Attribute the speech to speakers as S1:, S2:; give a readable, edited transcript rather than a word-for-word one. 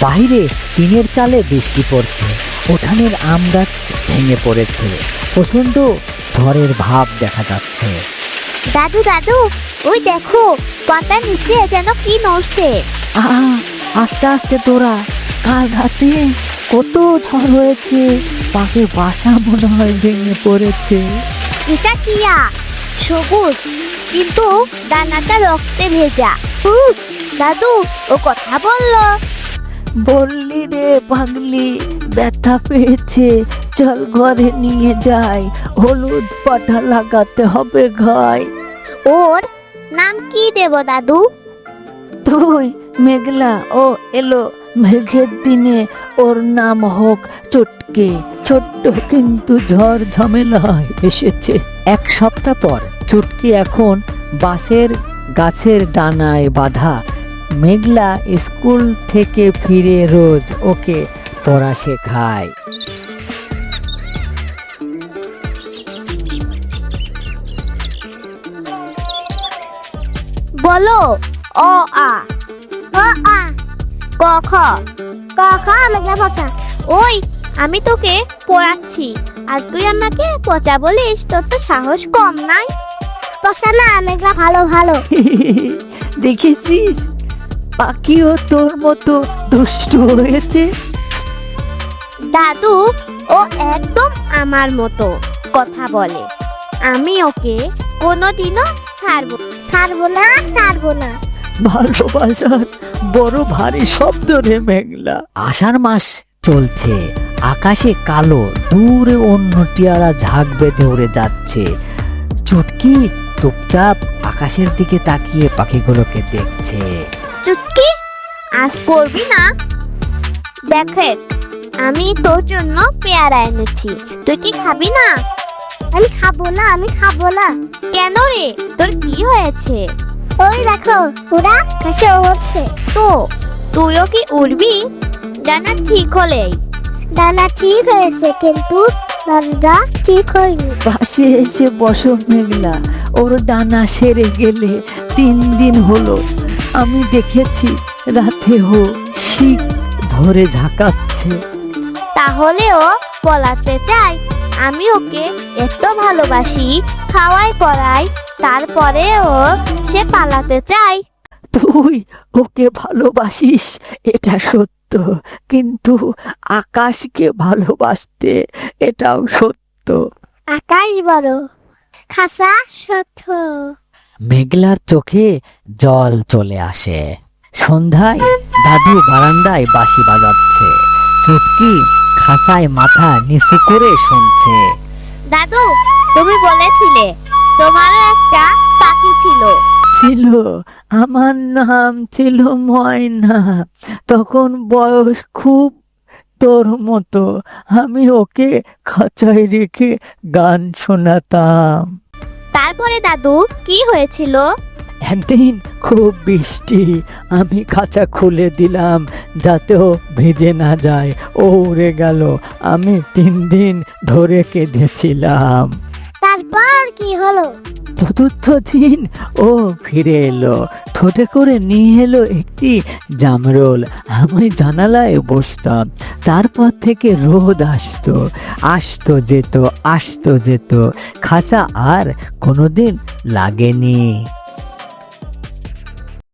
S1: বাইরে টিনের চালে বৃষ্টি পড়ছে, উঠানের আম গাছ ভেঙে পড়েছে, প্রচন্ড ঝড়ের ভাব দেখা যাচ্ছে।
S2: দাদু দাদু, ওই দেখো, পাতার নিচে যেন কি নড়ছে।
S1: আস্তে আস্তে তোরা, কাল রাতে কত ঝড় হয়েছে, পাখির বাসা মনে হয় ভেঙে পড়েছে।
S2: এটা কিয়া সবুজ, কিন্তু ডানাটা রক্তে ভেজা। দাদু, ও কথা বললো।
S1: বললি রে পাগলি, ব্যথা পেয়েছে, চল ঘরে নিয়ে যাই, হলুদ পাটা লাগাতে হবে গায়ে।
S2: ওর নাম কি দেব দাদু?
S1: তুই মেঘলা, ও এলো, মেঘের দিনে ওর নাম হোক চুটকি। ছোট্ট কিন্তু ঝড় ঝামেলায় এসেছে। এক সপ্তাহ পর চুটকি এখন বাঁশের গাছের ডানায় বাঁধা। মেঘলা স্কুল থেকে ফিরে রোজ ওকে পড়া শেখায়।
S2: বলো, অ আ, অ আ, ক খ, ক খ মেঘলা ভাষা। ওই, আমি তোকে পড়াচ্ছি আর তুই আমাকে পচা বলিস? তোর তো সাহস কম নাই। পচা না, মেঘলা ভালো ভালো।
S1: দেখেছিস, পাখিও তোর মতো দুষ্ট হয়েছে।
S2: দাদু, ও একদম আমার মতো কথা বলে। আমি ওকে কোনোদিনও ছাড়বো না।
S1: ভালোবাসার বড় ভারী শব্দ রে মেঘলা। আষাঢ় মাস চলছে, আকাশে কালো, দূরে অন্য টিয়ারা ঝাঁক বেঁধে উড়ে যাচ্ছে। চুটকি চুপচাপ আকাশের দিকে তাকিয়ে পাখিগুলোকে দেখছে।
S2: চুটকি, আজ পড়বি না? দেখে, আমি তোর জন্য পেয়ারা এনেছি, তুই কি খাবি না? আমি খাবো না। কেন রে, তোর কি হয়েছে? ওই দেখো, ওরা কাছে উড়ছে। তো তুইও কি উড়বি? ডানা ঠিক হলেই। ডানা ঠিক হয়েছে, কিন্তু ডানা ঠিক হয়নি।
S1: পাশে এসে বসো মেঘলা, ওর ডানা সেরে গেলে 3 দিন হলো। আমি দেখেছি রাতে ও শিক ধরে ঝাঁকাচ্ছে।
S2: তাহলে ও পলাতে চায়? আমি ওকে এত ভালোবাসি, খাওয়াই পড়াই, তারপরেও সে পালাতে চায়।
S1: তুই ওকে ভালোবাসিস, এটা সত্য, কিন্তু আকাশকে ভালোবাসতে এটাও সত্য।
S2: আকাশ বড়, খাসা সত্য।
S1: মেঘলার চোখে জল চলে আসে। সন্ধ্যায় দাদু বারান্দায় বাঁশি বাজাচ্ছে, চুটকি খাসায় মাথা নিচু করে শুনছে।
S2: দাদু, তুমি বলেছিলে তোমারও একটা পাখি ছিল।
S1: আমার নাম ছিল ময়না। তখন বয়স খুব তোর মতো। আমি ওকে খাঁচায় রেখে গান শোনাতাম।
S2: তারপরে দাদু, কি হয়েছিল?
S1: একদিন খুব বৃষ্টি, আমি খাঁচা খুলে দিলাম যাতে ও ভিজে না যায়। ও উড়ে গেল। আমি 3 দিন ধরে কেঁদেছিলাম।
S2: তারপর কি হলো?
S1: 4র্থ দিন ও ফিরে এলো, ঠোঁটে করে নিয়ে এলো একটি জামরুল। আমি জানালায় বসতাম। তারপর থেকে রোদ আসতো যেত। খাসা আর কোনোদিন লাগেনি।